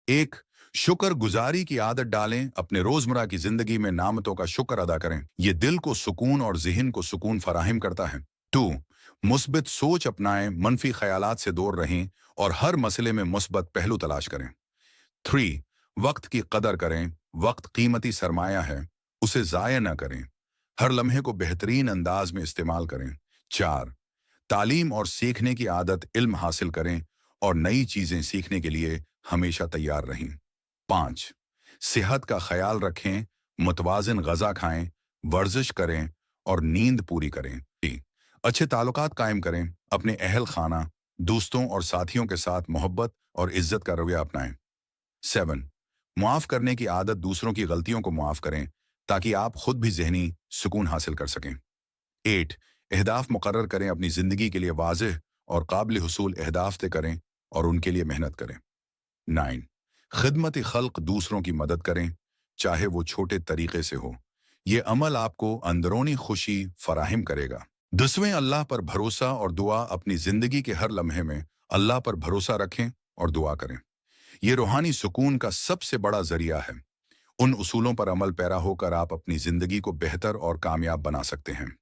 एक, शुक्र गुजारी की आदत डालें। अपने रोजमर्रा की जिंदगी में नामतों का शुक्र अदा करें। ये दिल को सुकून और ज़हन को सुकून फराहम करता है। टू, मुस्बित सोच अपनाएं, मनफी ख्यालात से दूर रहें और हर मसले में मुस्बत पहलू तलाश करें। थ्री, वक्त की कदर करें। वक्त कीमती सरमाया है, उसे ज़ाया न करें। हर लम्हे को बेहतरीन अंदाज में इस्तेमाल करें। चार, तालीम और सीखने की आदत, इल्म हासिल करें और नई चीजें सीखने के लिए हमेशा तैयार रहें। पाँच, सेहत का ख्याल रखें, मुतवाज़िन गज़ा खाएं, वर्जिश करें और नींद पूरी करें। अच्छे ताल्लुकात कायम करें, अपने अहल खाना, दोस्तों और साथियों के साथ मोहब्बत और इज्जत का रवैया अपनाएं। सेवन, मुआफ करने की आदत, दूसरों की गलतियों को मुआफ करें ताकि आप खुद भी जहनी सुकून हासिल कर सकें। एट, अहदाफ मुकर्रर करें, अपनी ज़िंदगी के लिए वाज़ेह और काबिल हुसूल अहदाफ तय करें और उनके लिए मेहनत करें। नाइन, खिदमत खल्क, दूसरों की मदद करें, चाहे वो छोटे तरीके से हो। ये अमल आपको अंदरूनी खुशी फराहम करेगा। 10वें, अल्लाह पर भरोसा और दुआ, अपनी ज़िंदगी के हर लम्हे में अल्लाह पर भरोसा रखें और दुआ करें। ये रूहानी सुकून का सबसे बड़ा जरिया है। उन उसूलों पर अमल पैरा होकर आप अपनी ज़िंदगी को बेहतर और कामयाब बना सकते हैं।